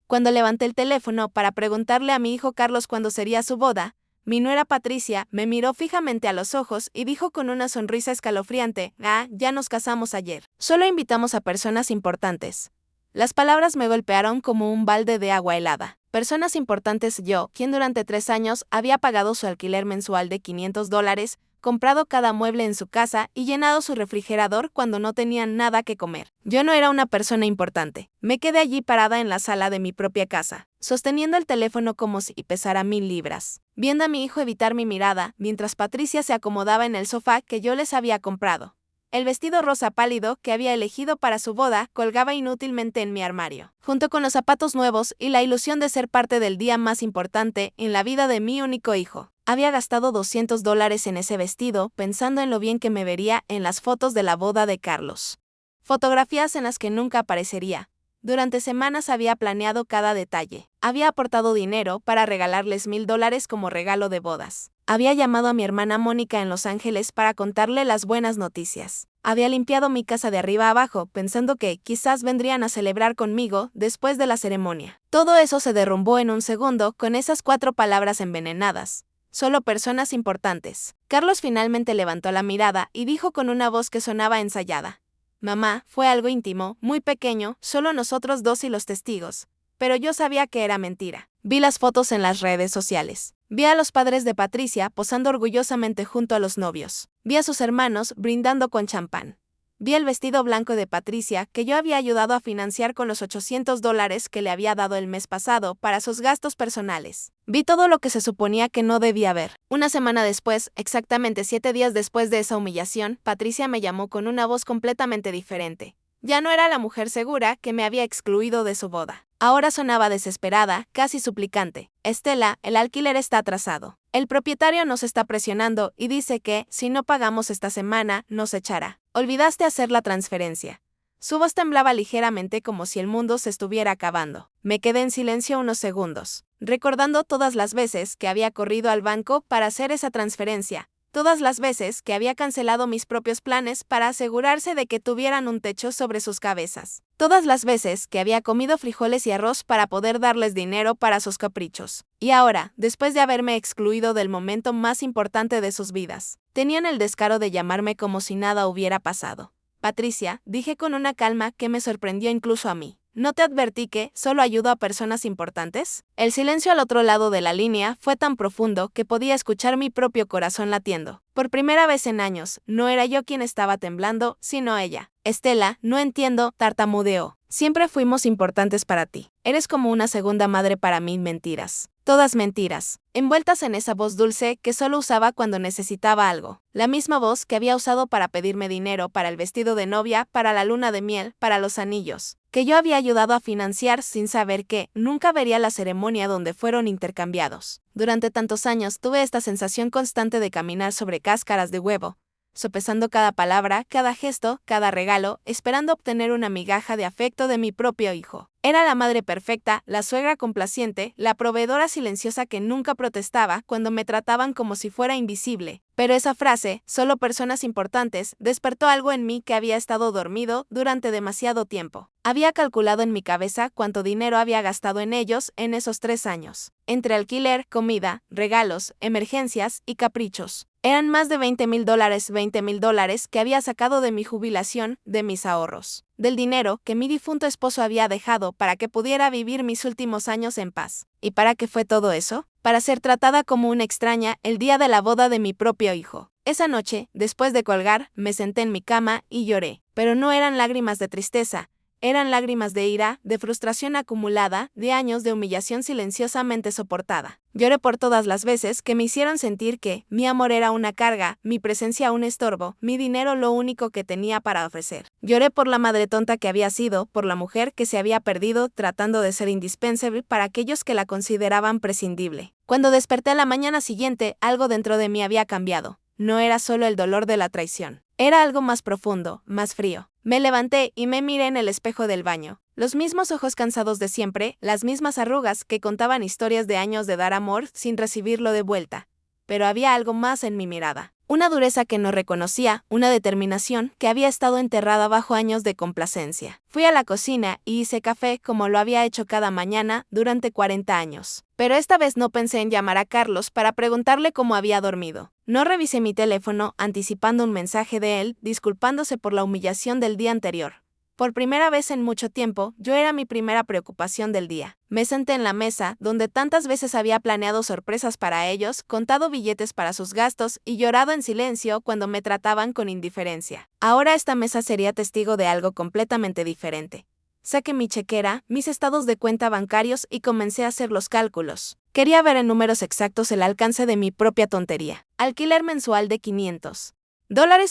Cuando levanté el teléfono para preguntarle a mi hijo Carlos cuándo sería su boda, mi nuera Patricia me miró fijamente a los ojos y dijo con una sonrisa escalofriante: "Ah, ya nos casamos ayer. Solo invitamos a personas importantes". Las palabras me golpearon como un balde de agua helada. Personas importantes: yo, quien durante 3 años había pagado su alquiler mensual de $500, comprado cada mueble en su casa y llenado su refrigerador cuando no tenían nada que comer. Yo no era una persona importante. Me quedé allí parada en la sala de mi propia casa, sosteniendo el teléfono como si pesara 1000 libras, viendo a mi hijo evitar mi mirada mientras Patricia se acomodaba en el sofá que yo les había comprado. El vestido rosa pálido que había elegido para su boda colgaba inútilmente en mi armario, junto con los zapatos nuevos y la ilusión de ser parte del día más importante en la vida de mi único hijo. Había gastado $200 en ese vestido pensando en lo bien que me vería en las fotos de la boda de Carlos. Fotografías en las que nunca aparecería. Durante semanas había planeado cada detalle. Había aportado dinero para regalarles $1000 como regalo de bodas. Había llamado a mi hermana Mónica en Los Ángeles para contarle las buenas noticias. Había limpiado mi casa de arriba a abajo, pensando que quizás vendrían a celebrar conmigo después de la ceremonia. Todo eso se derrumbó en un segundo con esas 4 palabras envenenadas. Solo personas importantes. Carlos finalmente levantó la mirada y dijo con una voz que sonaba ensayada: "Mamá, fue algo íntimo, muy pequeño, solo nosotros dos y los testigos". Pero yo sabía que era mentira. Vi las fotos en las redes sociales. Vi a los padres de Patricia posando orgullosamente junto a los novios. Vi a sus hermanos brindando con champán. Vi el vestido blanco de Patricia que yo había ayudado a financiar con los $800 que le había dado el mes pasado para sus gastos personales. Vi todo lo que se suponía que no debía ver. Una semana después, exactamente 7 días después de esa humillación, Patricia me llamó con una voz completamente diferente. Ya no era la mujer segura que me había excluido de su boda. Ahora sonaba desesperada, casi suplicante. "Estela, el alquiler está atrasado. El propietario nos está presionando y dice que, si no pagamos esta semana, nos echará. Olvidaste hacer la transferencia". Su voz temblaba ligeramente como si el mundo se estuviera acabando. Me quedé en silencio unos segundos, recordando todas las veces que había corrido al banco para hacer esa transferencia. Todas las veces que había cancelado mis propios planes para asegurarse de que tuvieran un techo sobre sus cabezas. Todas las veces que había comido frijoles y arroz para poder darles dinero para sus caprichos. Y ahora, después de haberme excluido del momento más importante de sus vidas, tenían el descaro de llamarme como si nada hubiera pasado. "Patricia", dije con una calma que me sorprendió incluso a mí. ¿No te advertí que solo ayudo a personas importantes? El silencio al otro lado de la línea fue tan profundo que podía escuchar mi propio corazón latiendo. Por primera vez en años, no era yo quien estaba temblando, sino ella. "Estela, no entiendo", tartamudeó. "Siempre fuimos importantes para ti. Eres como una segunda madre para mí". Mentiras. Todas mentiras, envueltas en esa voz dulce que solo usaba cuando necesitaba algo. La misma voz que había usado para pedirme dinero para el vestido de novia, para la luna de miel, para los anillos, que yo había ayudado a financiar sin saber que nunca vería la ceremonia donde fueron intercambiados. Durante tantos años tuve esta sensación constante de caminar sobre cáscaras de huevo, sopesando cada palabra, cada gesto, cada regalo, esperando obtener una migaja de afecto de mi propio hijo. Era la madre perfecta, la suegra complaciente, la proveedora silenciosa que nunca protestaba cuando me trataban como si fuera invisible. Pero esa frase, "solo personas importantes", despertó algo en mí que había estado dormido durante demasiado tiempo. Había calculado en mi cabeza cuánto dinero había gastado en ellos en esos 3 años. Entre alquiler, comida, regalos, emergencias y caprichos. Eran más de $20,000 que había sacado de mi jubilación, de mis ahorros, del dinero que mi difunto esposo había dejado para que pudiera vivir mis últimos años en paz. ¿Y para qué fue todo eso? Para ser tratada como una extraña el día de la boda de mi propio hijo. Esa noche, después de colgar, me senté en mi cama y lloré. Pero no eran lágrimas de tristeza. Eran lágrimas de ira, de frustración acumulada, de años de humillación silenciosamente soportada. Lloré por todas las veces que me hicieron sentir que mi amor era una carga, mi presencia un estorbo, mi dinero lo único que tenía para ofrecer. Lloré por la madre tonta que había sido, por la mujer que se había perdido tratando de ser indispensable para aquellos que la consideraban prescindible. Cuando desperté a la mañana siguiente, algo dentro de mí había cambiado. No era solo el dolor de la traición. Era algo más profundo, más frío. Me levanté y me miré en el espejo del baño. Los mismos ojos cansados de siempre, las mismas arrugas que contaban historias de años de dar amor sin recibirlo de vuelta. Pero había algo más en mi mirada. Una dureza que no reconocía, una determinación que había estado enterrada bajo años de complacencia. Fui a la cocina y hice café como lo había hecho cada mañana durante 40 años. Pero esta vez no pensé en llamar a Carlos para preguntarle cómo había dormido. No revisé mi teléfono anticipando un mensaje de él disculpándose por la humillación del día anterior. Por primera vez en mucho tiempo, yo era mi primera preocupación del día. Me senté en la mesa, donde tantas veces había planeado sorpresas para ellos, contado billetes para sus gastos y llorado en silencio cuando me trataban con indiferencia. Ahora esta mesa sería testigo de algo completamente diferente. Saqué mi chequera, mis estados de cuenta bancarios y comencé a hacer los cálculos. Quería ver en números exactos el alcance de mi propia tontería. Alquiler mensual de $500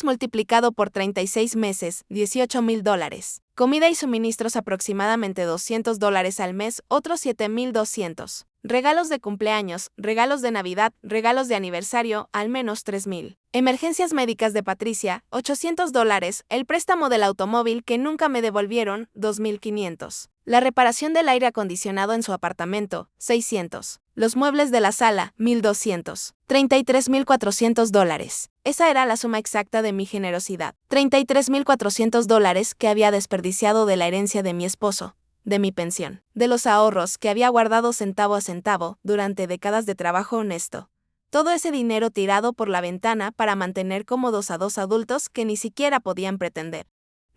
multiplicado por 36 meses, $18,000. Comida y suministros aproximadamente $200 al mes, otros 7,200. Regalos de cumpleaños, regalos de Navidad, regalos de aniversario, al menos 3,000. Emergencias médicas de Patricia, $800. El préstamo del automóvil que nunca me devolvieron, 2,500. La reparación del aire acondicionado en su apartamento, 600. Los muebles de la sala, 1,200. $33,400. Esa era la suma exacta de mi generosidad. $33,400 que había desperdiciado de la herencia de mi esposo, de mi pensión, de los ahorros que había guardado centavo a centavo durante décadas de trabajo honesto. Todo ese dinero tirado por la ventana para mantener cómodos a dos adultos que ni siquiera podían pretender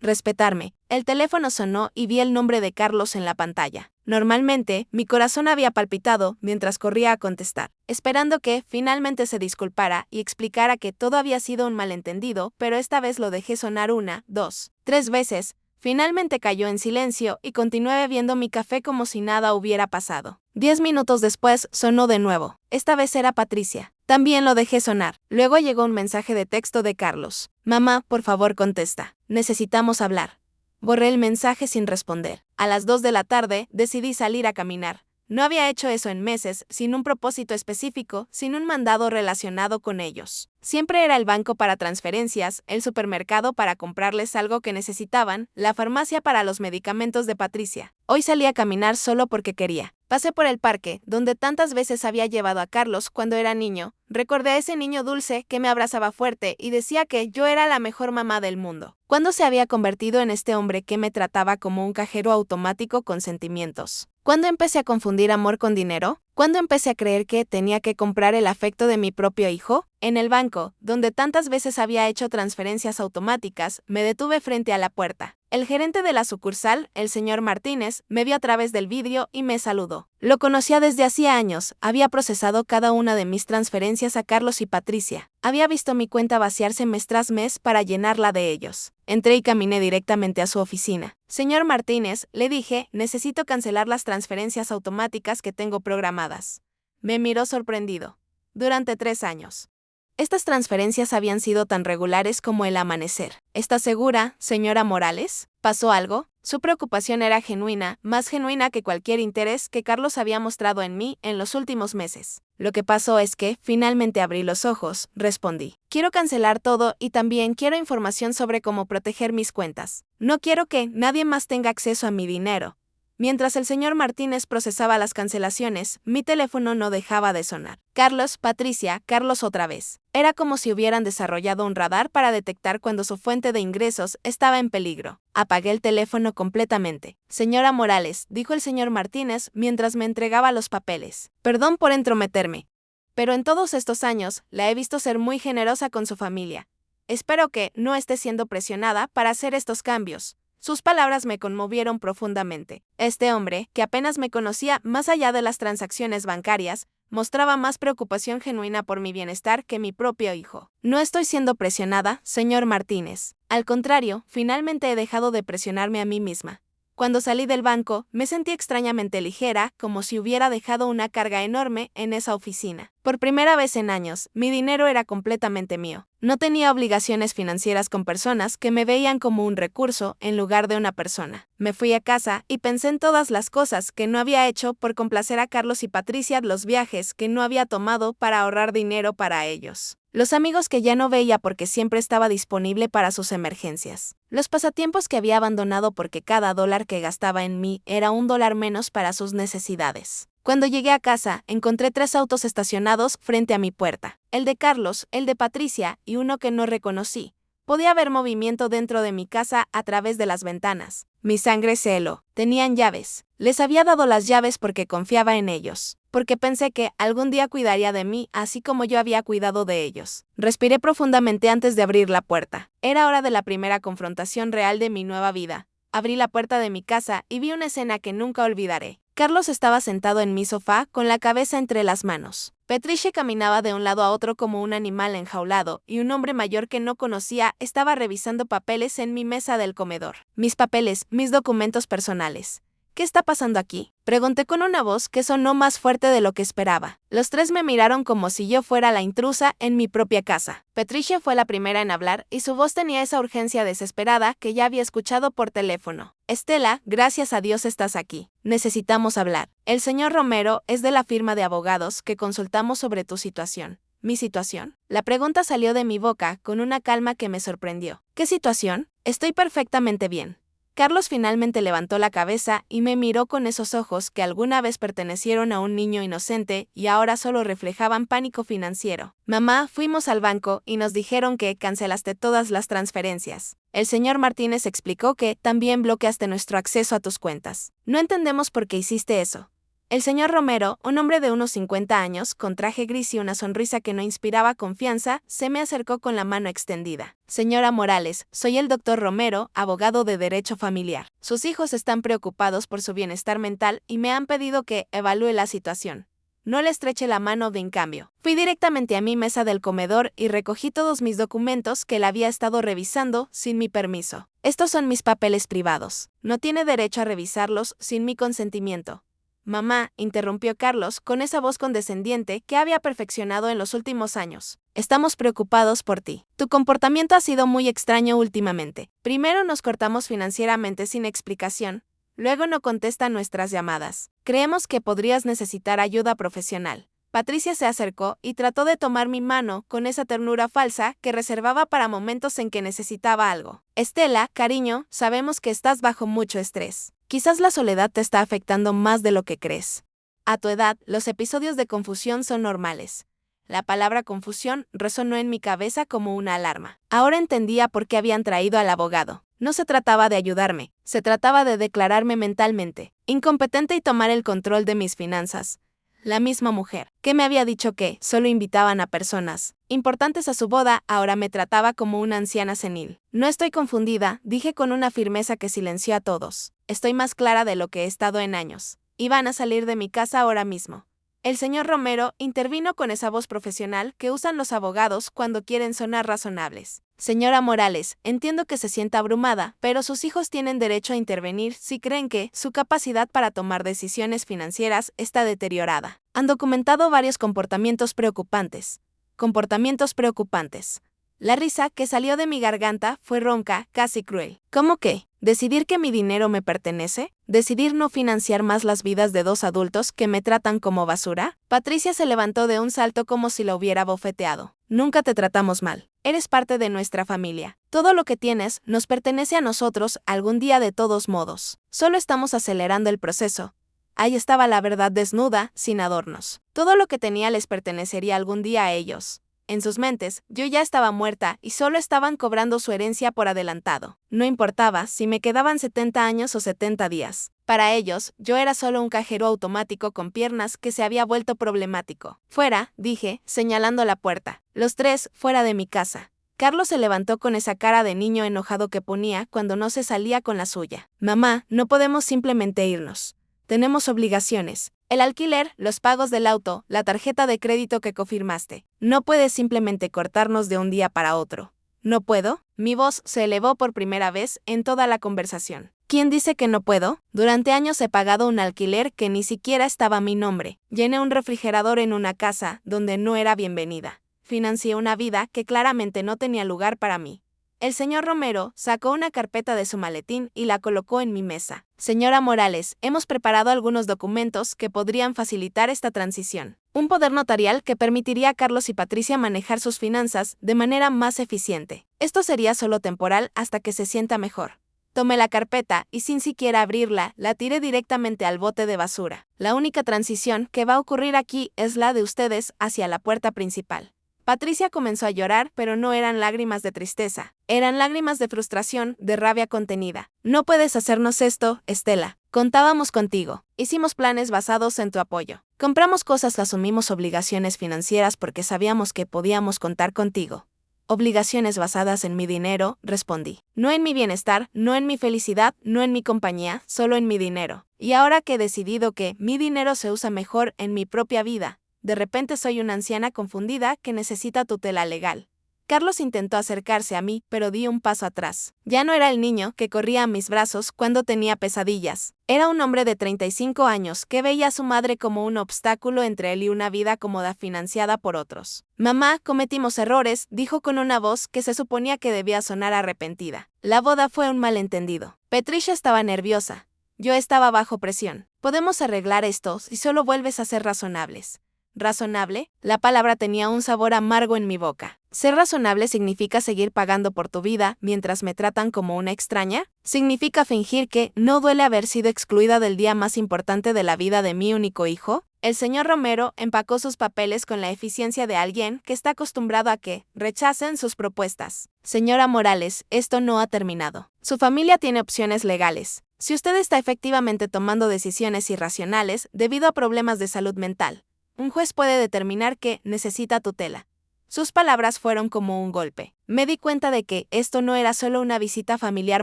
respetarme. El teléfono sonó y vi el nombre de Carlos en la pantalla. Normalmente, mi corazón había palpitado mientras corría a contestar, esperando que finalmente se disculpara y explicara que todo había sido un malentendido, pero esta vez lo dejé sonar 1, 2, 3 veces. Finalmente cayó en silencio y continué bebiendo mi café como si nada hubiera pasado. 10 minutos después sonó de nuevo. Esta vez era Patricia. También lo dejé sonar. Luego llegó un mensaje de texto de Carlos. Mamá, por favor contesta. Necesitamos hablar. Borré el mensaje sin responder. A las 2 de la tarde decidí salir a caminar. No había hecho eso en meses, sin un propósito específico, sin un mandado relacionado con ellos. Siempre era el banco para transferencias, el supermercado para comprarles algo que necesitaban, la farmacia para los medicamentos de Patricia. Hoy salí a caminar solo porque quería. Pasé por el parque, donde tantas veces había llevado a Carlos cuando era niño. Recordé a ese niño dulce que me abrazaba fuerte y decía que yo era la mejor mamá del mundo. ¿Cuándo se había convertido en este hombre que me trataba como un cajero automático con sentimientos? ¿Cuándo empecé a confundir amor con dinero? ¿Cuándo empecé a creer que tenía que comprar el afecto de mi propio hijo? En el banco, donde tantas veces había hecho transferencias automáticas, me detuve frente a la puerta. El gerente de la sucursal, el señor Martínez, me vio a través del vidrio y me saludó. Lo conocía desde hacía años, había procesado cada una de mis transferencias a Carlos y Patricia. Había visto mi cuenta vaciarse mes tras mes para llenarla de ellos. Entré y caminé directamente a su oficina. Señor Martínez, le dije, necesito cancelar las transferencias automáticas que tengo programadas. Me miró sorprendido. Durante 3 años. Estas transferencias habían sido tan regulares como el amanecer. ¿Está segura, señora Morales? ¿Pasó algo? Su preocupación era genuina, más genuina que cualquier interés que Carlos había mostrado en mí en los últimos meses. Lo que pasó es que, finalmente abrí los ojos, respondí. Quiero cancelar todo y también quiero información sobre cómo proteger mis cuentas. No quiero que nadie más tenga acceso a mi dinero. Mientras el señor Martínez procesaba las cancelaciones, mi teléfono no dejaba de sonar. Carlos, Patricia, Carlos otra vez. Era como si hubieran desarrollado un radar para detectar cuando su fuente de ingresos estaba en peligro. Apagué el teléfono completamente. Señora Morales, dijo el señor Martínez mientras me entregaba los papeles. Perdón por entrometerme, pero en todos estos años la he visto ser muy generosa con su familia. Espero que no esté siendo presionada para hacer estos cambios. Sus palabras me conmovieron profundamente. Este hombre, que apenas me conocía más allá de las transacciones bancarias, mostraba más preocupación genuina por mi bienestar que mi propio hijo. No estoy siendo presionada, señor Martínez. Al contrario, finalmente he dejado de presionarme a mí misma. Cuando salí del banco, me sentí extrañamente ligera, como si hubiera dejado una carga enorme en esa oficina. Por primera vez en años, mi dinero era completamente mío. No tenía obligaciones financieras con personas que me veían como un recurso en lugar de una persona. Me fui a casa y pensé en todas las cosas que no había hecho por complacer a Carlos y Patricia, los viajes que no había tomado para ahorrar dinero para ellos. Los amigos que ya no veía porque siempre estaba disponible para sus emergencias. Los pasatiempos que había abandonado porque cada dólar que gastaba en mí era $1 menos para sus necesidades. Cuando llegué a casa, encontré 3 autos estacionados frente a mi puerta. El de Carlos, el de Patricia y uno que no reconocí. Podía ver movimiento dentro de mi casa a través de las ventanas. Mi sangre se heló. Tenían llaves. Les había dado las llaves porque confiaba en ellos. Porque pensé que algún día cuidaría de mí, así como yo había cuidado de ellos. Respiré profundamente antes de abrir la puerta. Era hora de la primera confrontación real de mi nueva vida. Abrí la puerta de mi casa y vi una escena que nunca olvidaré. Carlos estaba sentado en mi sofá con la cabeza entre las manos. Patricia caminaba de un lado a otro como un animal enjaulado, y un hombre mayor que no conocía estaba revisando papeles en mi mesa del comedor. Mis papeles, mis documentos personales. ¿Qué está pasando aquí?, pregunté con una voz que sonó más fuerte de lo que esperaba. Los 3 me miraron como si yo fuera la intrusa en mi propia casa. Patricia fue la primera en hablar y su voz tenía esa urgencia desesperada que ya había escuchado por teléfono. Estela, gracias a Dios estás aquí. Necesitamos hablar. El señor Romero es de la firma de abogados que consultamos sobre tu situación. ¿Mi situación? La pregunta salió de mi boca con una calma que me sorprendió. ¿Qué situación? Estoy perfectamente bien. Carlos finalmente levantó la cabeza y me miró con esos ojos que alguna vez pertenecieron a un niño inocente y ahora solo reflejaban pánico financiero. Mamá, fuimos al banco y nos dijeron que cancelaste todas las transferencias. El señor Martínez explicó que también bloqueaste nuestro acceso a tus cuentas. No entendemos por qué hiciste eso. El señor Romero, un hombre de unos 50 años, con traje gris y una sonrisa que no inspiraba confianza, se me acercó con la mano extendida. Señora Morales, soy el doctor Romero, abogado de Derecho Familiar. Sus hijos están preocupados por su bienestar mental y me han pedido que evalúe la situación. No le estreche la mano en cambio. Fui directamente a mi mesa del comedor y recogí todos mis documentos que él había estado revisando sin mi permiso. Estos son mis papeles privados. No tiene derecho a revisarlos sin mi consentimiento. Mamá, interrumpió Carlos con esa voz condescendiente que había perfeccionado en los últimos años. Estamos preocupados por ti. Tu comportamiento ha sido muy extraño últimamente. Primero nos cortamos financieramente sin explicación, luego no contesta nuestras llamadas. Creemos que podrías necesitar ayuda profesional. Patricia se acercó y trató de tomar mi mano con esa ternura falsa que reservaba para momentos en que necesitaba algo. Estela, cariño, sabemos que estás bajo mucho estrés. Quizás la soledad te está afectando más de lo que crees. A tu edad, los episodios de confusión son normales. La palabra confusión resonó en mi cabeza como una alarma. Ahora entendía por qué habían traído al abogado. No se trataba de ayudarme, se trataba de declararme mentalmente incompetente y tomar el control de mis finanzas. La misma mujer, que me había dicho que solo invitaban a personas importantes a su boda, ahora me trataba como una anciana senil. No estoy confundida, dije con una firmeza que silenció a todos. Estoy más clara de lo que he estado en años. Iban a salir de mi casa ahora mismo. El señor Romero intervino con esa voz profesional que usan los abogados cuando quieren sonar razonables. Señora Morales, entiendo que se sienta abrumada, pero sus hijos tienen derecho a intervenir si creen que su capacidad para tomar decisiones financieras está deteriorada. Han documentado varios comportamientos preocupantes. Comportamientos preocupantes. La risa que salió de mi garganta fue ronca, casi cruel. ¿Cómo qué? ¿Decidir que mi dinero me pertenece? ¿Decidir no financiar más las vidas de 2 adultos que me tratan como basura? Patricia se levantó de un salto como si la hubiera bofeteado. Nunca te tratamos mal. Eres parte de nuestra familia. Todo lo que tienes nos pertenece a nosotros algún día de todos modos. Solo estamos acelerando el proceso. Ahí estaba la verdad desnuda, sin adornos. Todo lo que tenía les pertenecería algún día a ellos. En sus mentes, yo ya estaba muerta y solo estaban cobrando su herencia por adelantado. No importaba si me quedaban 70 años o 70 días. Para ellos, yo era solo un cajero automático con piernas que se había vuelto problemático. Fuera, dije, señalando la puerta. Los 3, fuera de mi casa. Carlos se levantó con esa cara de niño enojado que ponía cuando no se salía con la suya. Mamá, no podemos simplemente irnos. Tenemos obligaciones. El alquiler, los pagos del auto, la tarjeta de crédito que confirmaste. No puedes simplemente cortarnos de un día para otro. ¿No puedo? Mi voz se elevó por primera vez en toda la conversación. ¿Quién dice que no puedo? Durante años he pagado un alquiler que ni siquiera estaba a mi nombre. Llené un refrigerador en una casa donde no era bienvenida. Financié una vida que claramente no tenía lugar para mí. El señor Romero sacó una carpeta de su maletín y la colocó en mi mesa. Señora Morales, hemos preparado algunos documentos que podrían facilitar esta transición. Un poder notarial que permitiría a Carlos y Patricia manejar sus finanzas de manera más eficiente. Esto sería solo temporal hasta que se sienta mejor. Tomé la carpeta y sin siquiera abrirla, la tiré directamente al bote de basura. La única transición que va a ocurrir aquí es la de ustedes hacia la puerta principal. Patricia comenzó a llorar, pero no eran lágrimas de tristeza. Eran lágrimas de frustración, de rabia contenida. No puedes hacernos esto, Estela. Contábamos contigo. Hicimos planes basados en tu apoyo. Compramos cosas, asumimos obligaciones financieras porque sabíamos que podíamos contar contigo. Obligaciones basadas en mi dinero, respondí. No en mi bienestar, no en mi felicidad, no en mi compañía, solo en mi dinero. Y ahora que he decidido que mi dinero se usa mejor en mi propia vida, de repente soy una anciana confundida que necesita tutela legal. Carlos intentó acercarse a mí, pero di un paso atrás. Ya no era el niño que corría a mis brazos cuando tenía pesadillas. Era un hombre de 35 años que veía a su madre como un obstáculo entre él y una vida cómoda financiada por otros. Mamá, cometimos errores, dijo con una voz que se suponía que debía sonar arrepentida. La boda fue un malentendido. Patricia estaba nerviosa. Yo estaba bajo presión. Podemos arreglar esto si solo vuelves a ser razonables. ¿Razonable? La palabra tenía un sabor amargo en mi boca. ¿Ser razonable significa seguir pagando por tu vida mientras me tratan como una extraña? ¿Significa fingir que no duele haber sido excluida del día más importante de la vida de mi único hijo? El señor Romero empacó sus papeles con la eficiencia de alguien que está acostumbrado a que rechacen sus propuestas. Señora Morales, esto no ha terminado. Su familia tiene opciones legales. Si usted está efectivamente tomando decisiones irracionales debido a problemas de salud mental, un juez puede determinar que necesita tutela. Sus palabras fueron como un golpe. Me di cuenta de que esto no era solo una visita familiar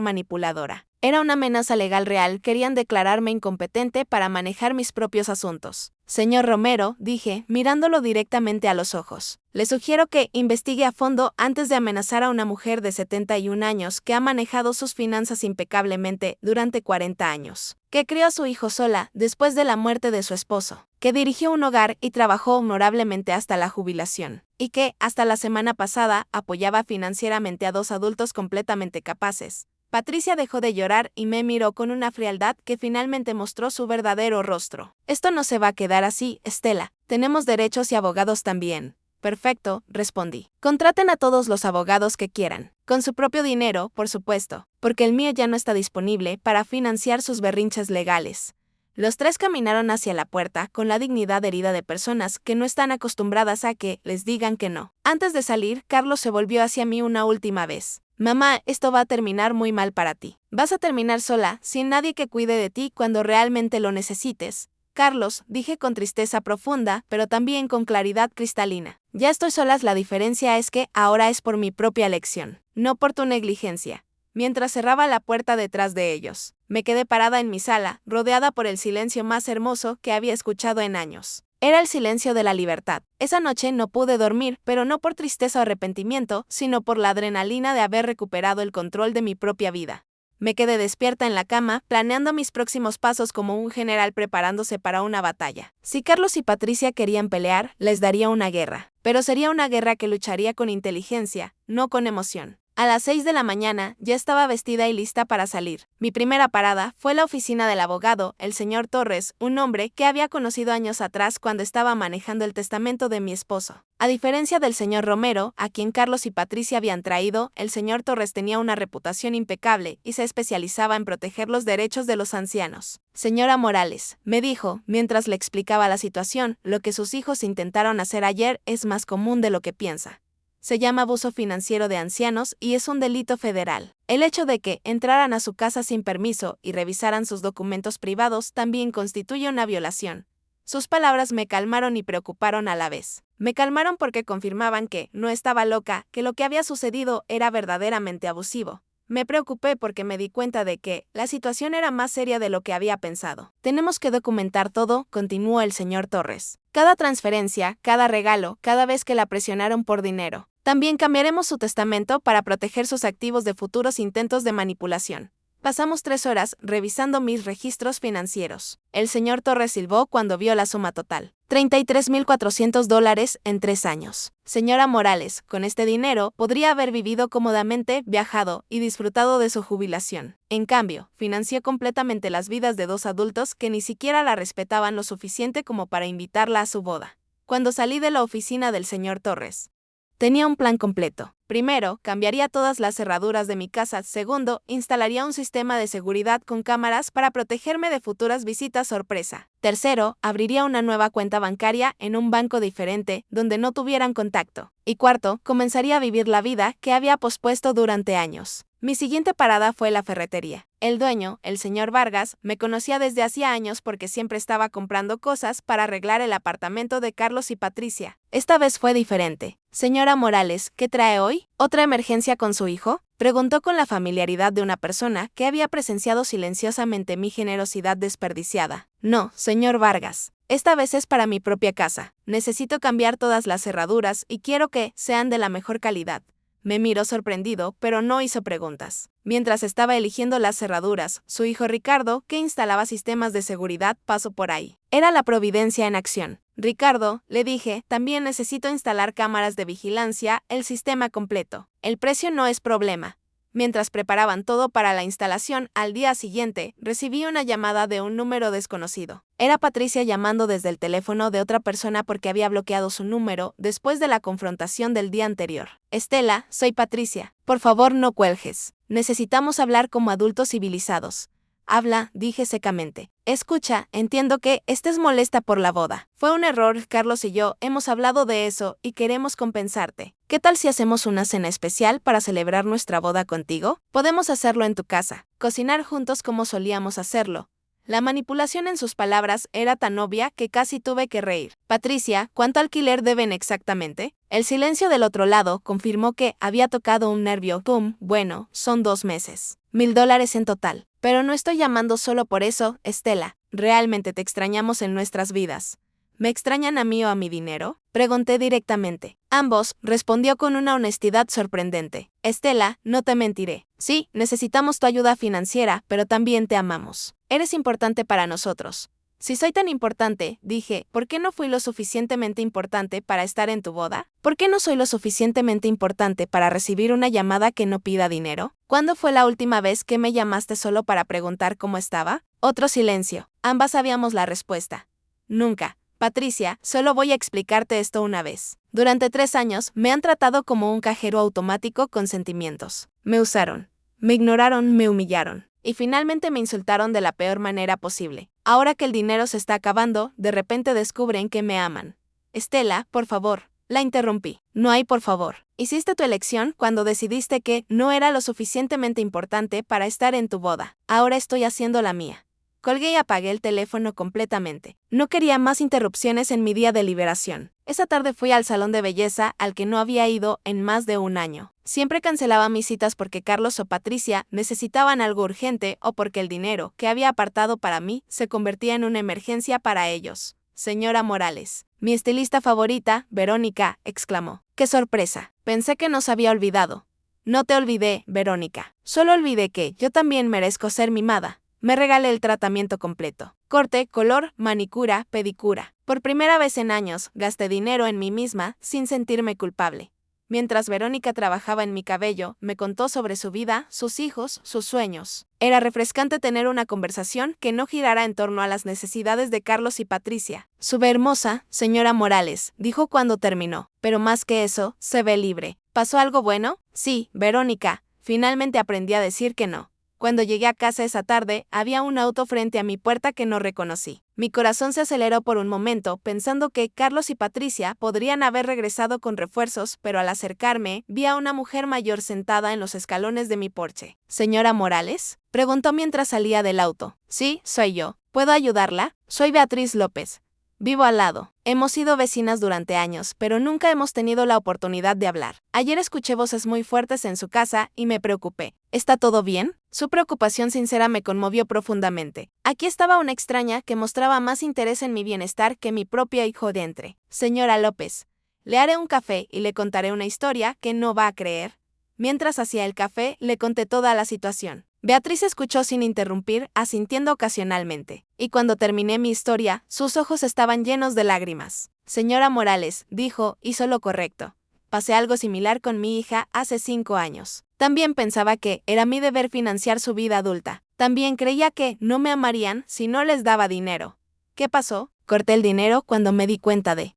manipuladora. Era una amenaza legal real. Querían declararme incompetente para manejar mis propios asuntos. Señor Romero, dije, mirándolo directamente a los ojos. Le sugiero que investigue a fondo antes de amenazar a una mujer de 71 años que ha manejado sus finanzas impecablemente durante 40 años. Que crió a su hijo sola después de la muerte de su esposo. Que dirigió un hogar y trabajó honorablemente hasta la jubilación. Y que, hasta la semana pasada, apoyaba financieramente a 2 adultos completamente capaces. Patricia dejó de llorar y me miró con una frialdad que finalmente mostró su verdadero rostro. Esto no se va a quedar así, Estela. Tenemos derechos y abogados también. Perfecto, respondí. Contraten a todos los abogados que quieran. Con su propio dinero, por supuesto, porque el mío ya no está disponible para financiar sus berrinches legales. Los 3 caminaron hacia la puerta con la dignidad herida de personas que no están acostumbradas a que les digan que no. Antes de salir, Carlos se volvió hacia mí una última vez. Mamá, esto va a terminar muy mal para ti. Vas a terminar sola, sin nadie que cuide de ti cuando realmente lo necesites. Carlos, dije con tristeza profunda, pero también con claridad cristalina. Ya estoy sola, la diferencia es que ahora es por mi propia elección, no por tu negligencia. Mientras cerraba la puerta detrás de ellos, me quedé parada en mi sala, rodeada por el silencio más hermoso que había escuchado en años. Era el silencio de la libertad. Esa noche no pude dormir, pero no por tristeza o arrepentimiento, sino por la adrenalina de haber recuperado el control de mi propia vida. Me quedé despierta en la cama, planeando mis próximos pasos como un general preparándose para una batalla. Si Carlos y Patricia querían pelear, les daría una guerra. Pero sería una guerra que lucharía con inteligencia, no con emoción. A las 6 de la mañana ya estaba vestida y lista para salir. Mi primera parada fue la oficina del abogado, el señor Torres, un hombre que había conocido años atrás cuando estaba manejando el testamento de mi esposo. A diferencia del señor Romero, a quien Carlos y Patricia habían traído, el señor Torres tenía una reputación impecable y se especializaba en proteger los derechos de los ancianos. Señora Morales, me dijo, mientras le explicaba la situación, lo que sus hijos intentaron hacer ayer es más común de lo que piensa. Se llama abuso financiero de ancianos y es un delito federal. El hecho de que entraran a su casa sin permiso y revisaran sus documentos privados también constituye una violación. Sus palabras me calmaron y preocuparon a la vez. Me calmaron porque confirmaban que no estaba loca, que lo que había sucedido era verdaderamente abusivo. Me preocupé porque me di cuenta de que la situación era más seria de lo que había pensado. Tenemos que documentar todo, continuó el señor Torres. Cada transferencia, cada regalo, cada vez que la presionaron por dinero. También cambiaremos su testamento para proteger sus activos de futuros intentos de manipulación. Pasamos 3 horas revisando mis registros financieros. El señor Torres silbó cuando vio la suma total. $33,400 en 3 años. Señora Morales, con este dinero podría haber vivido cómodamente, viajado y disfrutado de su jubilación. En cambio, financió completamente las vidas de 2 adultos que ni siquiera la respetaban lo suficiente como para invitarla a su boda. Cuando salí de la oficina del señor Torres, tenía un plan completo. Primero, cambiaría todas las cerraduras de mi casa. Segundo, instalaría un sistema de seguridad con cámaras para protegerme de futuras visitas sorpresa. Tercero, abriría una nueva cuenta bancaria en un banco diferente donde no tuvieran contacto. Y cuarto, comenzaría a vivir la vida que había pospuesto durante años. Mi siguiente parada fue la ferretería. El dueño, el señor Vargas, me conocía desde hacía años porque siempre estaba comprando cosas para arreglar el apartamento de Carlos y Patricia. Esta vez fue diferente. Señora Morales, ¿qué trae hoy? ¿Otra emergencia con su hijo? Preguntó con la familiaridad de una persona que había presenciado silenciosamente mi generosidad desperdiciada. No, señor Vargas. Esta vez es para mi propia casa. Necesito cambiar todas las cerraduras y quiero que sean de la mejor calidad. Me miró sorprendido, pero no hizo preguntas. Mientras estaba eligiendo las cerraduras, su hijo Ricardo, que instalaba sistemas de seguridad, pasó por ahí. Era la providencia en acción. Ricardo, le dije, también necesito instalar cámaras de vigilancia, el sistema completo. El precio no es problema. Mientras preparaban todo para la instalación, al día siguiente, recibí una llamada de un número desconocido. Era Patricia llamando desde el teléfono de otra persona porque había bloqueado su número después de la confrontación del día anterior. Estela, soy Patricia. Por favor, no cuelgues. Necesitamos hablar como adultos civilizados. Habla, dije secamente. Escucha, entiendo que estés molesta por la boda. Fue un error, Carlos y yo hemos hablado de eso y queremos compensarte. ¿Qué tal si hacemos una cena especial para celebrar nuestra boda contigo? Podemos hacerlo en tu casa, cocinar juntos como solíamos hacerlo. La manipulación en sus palabras era tan obvia que casi tuve que reír. Patricia, ¿cuánto alquiler deben exactamente? El silencio del otro lado confirmó que había tocado un nervio. Bueno, son 2 meses. $1,000 en total. Pero no estoy llamando solo por eso, Estela. Realmente te extrañamos en nuestras vidas. ¿Me extrañan a mí o a mi dinero? Pregunté directamente. Ambos, respondió con una honestidad sorprendente. Estela, no te mentiré. Sí, necesitamos tu ayuda financiera, pero también te amamos. Eres importante para nosotros. Si soy tan importante, dije, ¿por qué no fui lo suficientemente importante para estar en tu boda? ¿Por qué no soy lo suficientemente importante para recibir una llamada que no pida dinero? ¿Cuándo fue la última vez que me llamaste solo para preguntar cómo estaba? Otro silencio. Ambas sabíamos la respuesta. Nunca. Patricia, solo voy a explicarte esto una vez. Durante 3 años me han tratado como un cajero automático con sentimientos. Me usaron, me ignoraron, me humillaron. Y finalmente me insultaron de la peor manera posible. Ahora que el dinero se está acabando, de repente descubren que me aman. Estela, por favor. La interrumpí. No hay por favor. Hiciste tu elección cuando decidiste que no era lo suficientemente importante para estar en tu boda. Ahora estoy haciendo la mía. Colgué y apagué el teléfono completamente. No quería más interrupciones en mi día de liberación. Esa tarde fui al salón de belleza al que no había ido en más de 1 año. Siempre cancelaba mis citas porque Carlos o Patricia necesitaban algo urgente o porque el dinero que había apartado para mí se convertía en una emergencia para ellos. Señora Morales. Mi estilista favorita, Verónica, exclamó. ¡Qué sorpresa! Pensé que nos había olvidado. No te olvidé, Verónica. Solo olvidé que yo también merezco ser mimada. Me regalé el tratamiento completo. Corte, color, manicura, pedicura. Por primera vez en años, gasté dinero en mí misma sin sentirme culpable. Mientras Verónica trabajaba en mi cabello, me contó sobre su vida, sus hijos, sus sueños. Era refrescante tener una conversación que no girara en torno a las necesidades de Carlos y Patricia. Se ve hermosa, señora Morales, dijo cuando terminó. Pero más que eso, se ve libre. ¿Pasó algo bueno? Sí, Verónica. Finalmente aprendí a decir que no. Cuando llegué a casa esa tarde, había un auto frente a mi puerta que no reconocí. Mi corazón se aceleró por un momento, pensando que Carlos y Patricia podrían haber regresado con refuerzos, pero al acercarme, vi a una mujer mayor sentada en los escalones de mi porche. ¿Señora Morales?, preguntó mientras salía del auto. Sí, soy yo. ¿Puedo ayudarla? Soy Beatriz López. Vivo al lado. Hemos sido vecinas durante años, pero nunca hemos tenido la oportunidad de hablar. Ayer escuché voces muy fuertes en su casa y me preocupé. ¿Está todo bien? Su preocupación sincera me conmovió profundamente. Aquí estaba una extraña que mostraba más interés en mi bienestar que mi propio hijo de entre. Señora López, le haré un café y le contaré una historia que no va a creer. Mientras hacía el café, le conté toda la situación. Beatriz escuchó sin interrumpir, asintiendo ocasionalmente. Y cuando terminé mi historia, sus ojos estaban llenos de lágrimas. Señora Morales, dijo, hizo lo correcto. Pasé algo similar con mi hija hace 5 años. También pensaba que era mi deber financiar su vida adulta. También creía que no me amarían si no les daba dinero. ¿Qué pasó? Corté el dinero cuando me di cuenta de